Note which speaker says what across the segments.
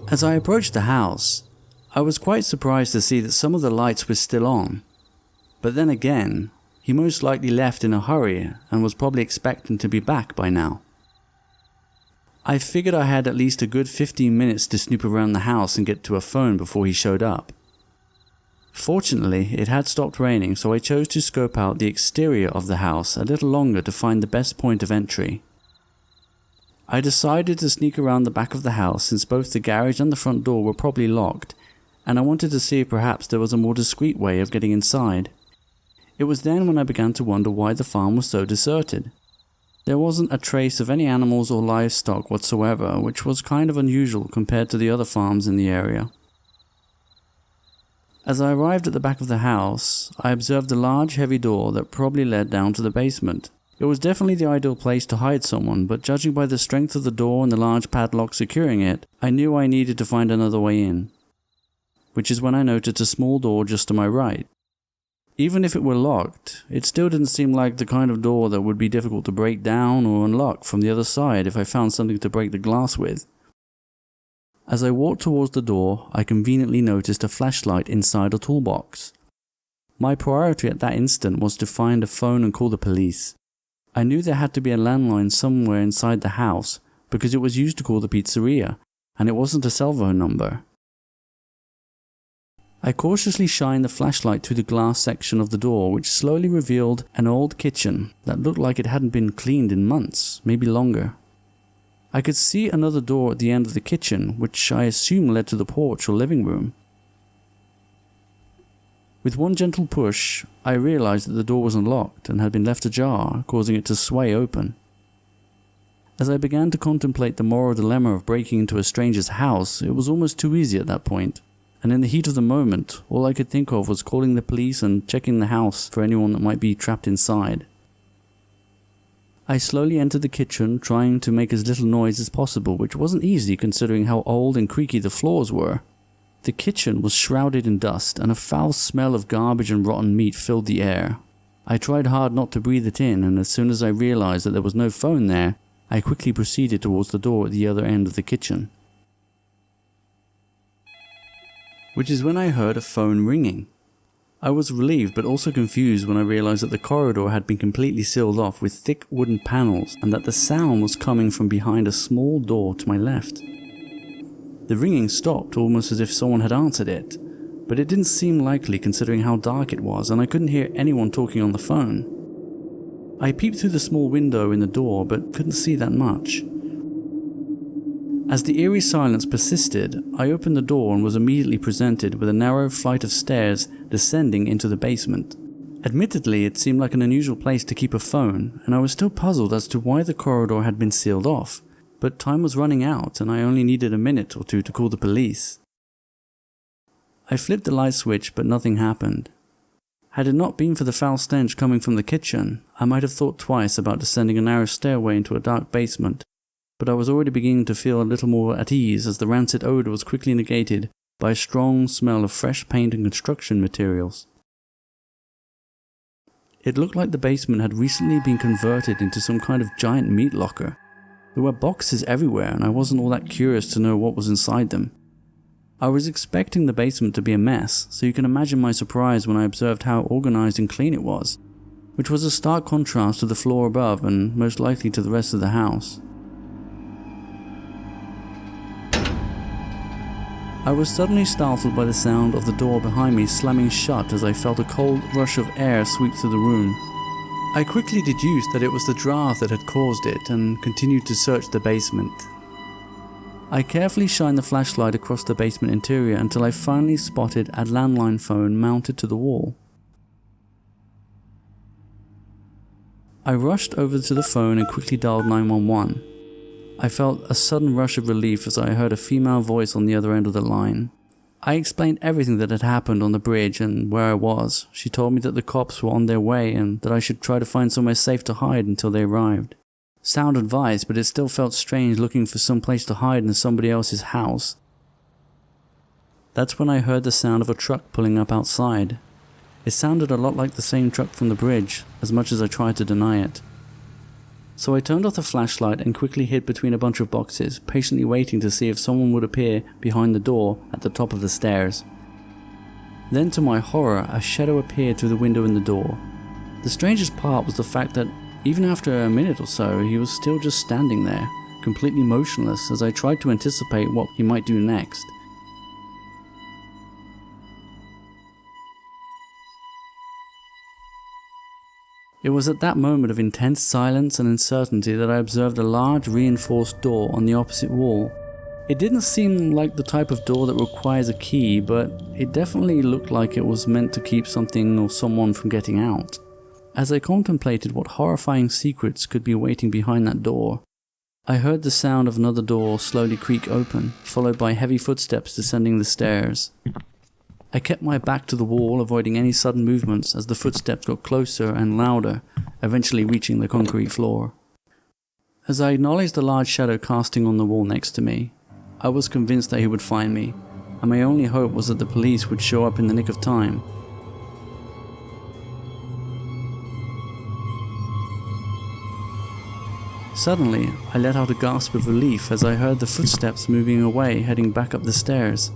Speaker 1: As I approached the house, I was quite surprised to see that some of the lights were still on. But then again, he most likely left in a hurry and was probably expecting to be back by now. I figured I had at least a good 15 minutes to snoop around the house and get to a phone before he showed up. Fortunately, it had stopped raining, so I chose to scope out the exterior of the house a little longer to find the best point of entry. I decided to sneak around the back of the house since both the garage and the front door were probably locked, and I wanted to see if perhaps there was a more discreet way of getting inside. It was then when I began to wonder why the farm was so deserted. There wasn't a trace of any animals or livestock whatsoever, which was kind of unusual compared to the other farms in the area. As I arrived at the back of the house, I observed a large heavy door that probably led down to the basement. It was definitely the ideal place to hide someone, but judging by the strength of the door and the large padlock securing it, I knew I needed to find another way in. Which is when I noticed a small door just to my right. Even if it were locked, it still didn't seem like the kind of door that would be difficult to break down or unlock from the other side if I found something to break the glass with. As I walked towards the door, I conveniently noticed a flashlight inside a toolbox. My priority at that instant was to find a phone and call the police. I knew there had to be a landline somewhere inside the house because it was used to call the pizzeria, and it wasn't a cell phone number. I cautiously shined the flashlight through the glass section of the door, which slowly revealed an old kitchen that looked like it hadn't been cleaned in months, maybe longer. I could see another door at the end of the kitchen, which I assumed led to the porch or living room. With one gentle push, I realized that the door was unlocked and had been left ajar, causing it to sway open. As I began to contemplate the moral dilemma of breaking into a stranger's house, it was almost too easy at that point. And in the heat of the moment, all I could think of was calling the police and checking the house for anyone that might be trapped inside. I slowly entered the kitchen, trying to make as little noise as possible, which wasn't easy considering how old and creaky the floors were. The kitchen was shrouded in dust, and a foul smell of garbage and rotten meat filled the air. I tried hard not to breathe it in, and as soon as I realized that there was no phone there, I quickly proceeded towards the door at the other end of the kitchen. Which is when I heard a phone ringing. I was relieved but also confused when I realized that the corridor had been completely sealed off with thick wooden panels and that the sound was coming from behind a small door to my left. The ringing stopped almost as if someone had answered it, but it didn't seem likely considering how dark it was and I couldn't hear anyone talking on the phone. I peeped through the small window in the door but couldn't see that much. As the eerie silence persisted, I opened the door and was immediately presented with a narrow flight of stairs descending into the basement. Admittedly, it seemed like an unusual place to keep a phone, and I was still puzzled as to why the corridor had been sealed off, but time was running out and I only needed a minute or two to call the police. I flipped the light switch, but nothing happened. Had it not been for the foul stench coming from the kitchen, I might have thought twice about descending a narrow stairway into a dark basement, but I was already beginning to feel a little more at ease as the rancid odor was quickly negated by a strong smell of fresh paint and construction materials. It looked like the basement had recently been converted into some kind of giant meat locker. There were boxes everywhere and I wasn't all that curious to know what was inside them. I was expecting the basement to be a mess, so you can imagine my surprise when I observed how organized and clean it was, which was a stark contrast to the floor above and most likely to the rest of the house. I was suddenly startled by the sound of the door behind me slamming shut as I felt a cold rush of air sweep through the room. I quickly deduced that it was the draft that had caused it and continued to search the basement. I carefully shined the flashlight across the basement interior until I finally spotted a landline phone mounted to the wall. I rushed over to the phone and quickly dialed 911. I felt a sudden rush of relief as I heard a female voice on the other end of the line. I explained everything that had happened on the bridge and where I was. She told me that the cops were on their way and that I should try to find somewhere safe to hide until they arrived. Sound advice, but it still felt strange looking for some place to hide in somebody else's house. That's when I heard the sound of a truck pulling up outside. It sounded a lot like the same truck from the bridge, as much as I tried to deny it. So I turned off the flashlight and quickly hid between a bunch of boxes, patiently waiting to see if someone would appear behind the door at the top of the stairs. Then to my horror, a shadow appeared through the window in the door. The strangest part was the fact that even after a minute or so, he was still just standing there, completely motionless as I tried to anticipate what he might do next. It was at that moment of intense silence and uncertainty that I observed a large reinforced door on the opposite wall. It didn't seem like the type of door that requires a key, but it definitely looked like it was meant to keep something or someone from getting out. As I contemplated what horrifying secrets could be waiting behind that door, I heard the sound of another door slowly creak open, followed by heavy footsteps descending the stairs. I kept my back to the wall, avoiding any sudden movements as the footsteps got closer and louder, eventually reaching the concrete floor. As I acknowledged the large shadow casting on the wall next to me, I was convinced that he would find me, and my only hope was that the police would show up in the nick of time. Suddenly, I let out a gasp of relief as I heard the footsteps moving away, heading back up the stairs.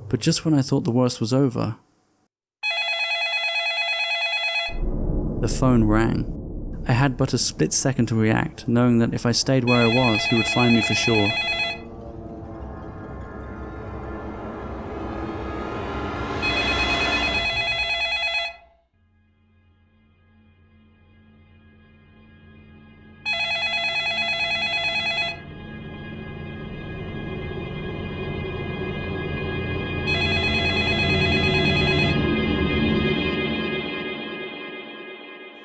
Speaker 1: But just when I thought the worst was over, the phone rang. I had but a split second to react, knowing that if I stayed where I was, he would find me for sure.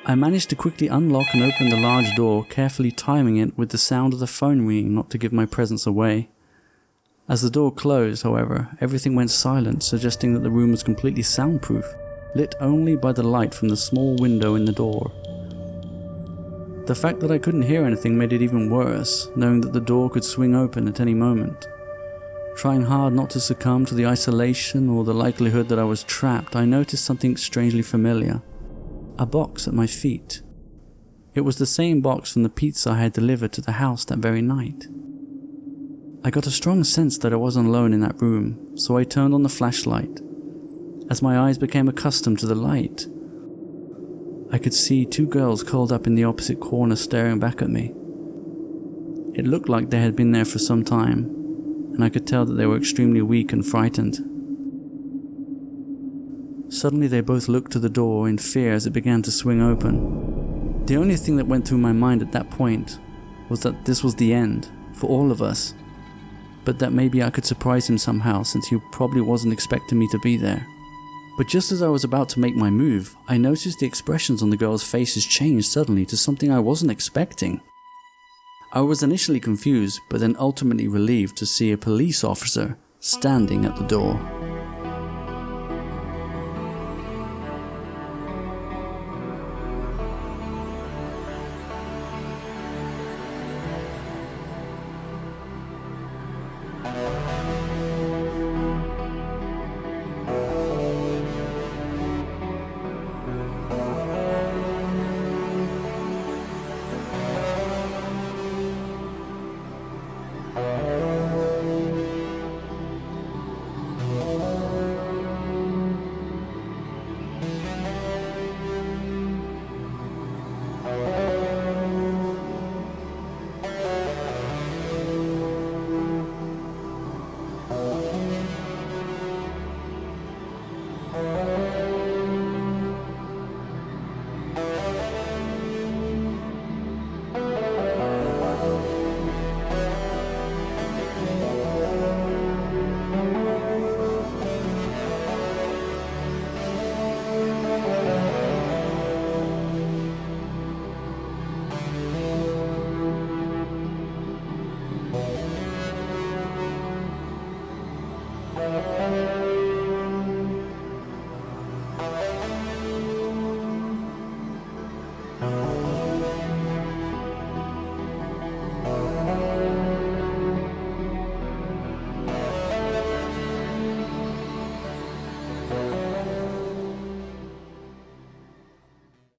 Speaker 1: I managed to quickly unlock and open the large door, carefully timing it with the sound of the phone ringing not to give my presence away. As the door closed, however, everything went silent, suggesting that the room was completely soundproof, lit only by the light from the small window in the door. The fact that I couldn't hear anything made it even worse, knowing that the door could swing open at any moment. Trying hard not to succumb to the isolation or the likelihood that I was trapped, I noticed something strangely familiar. A box at my feet. It was the same box from the pizza I had delivered to the house that very night. I got a strong sense that I wasn't alone in that room, so I turned on the flashlight. As my eyes became accustomed to the light, I could see two girls curled up in the opposite corner staring back at me. It looked like they had been there for some time, and I could tell that they were extremely weak and frightened. Suddenly they both looked to the door in fear as it began to swing open. The only thing that went through my mind at that point was that this was the end, for all of us, but that maybe I could surprise him somehow since he probably wasn't expecting me to be there. But just as I was about to make my move, I noticed the expressions on the girls' faces changed suddenly to something I wasn't expecting. I was initially confused, but then ultimately relieved to see a police officer standing at the door.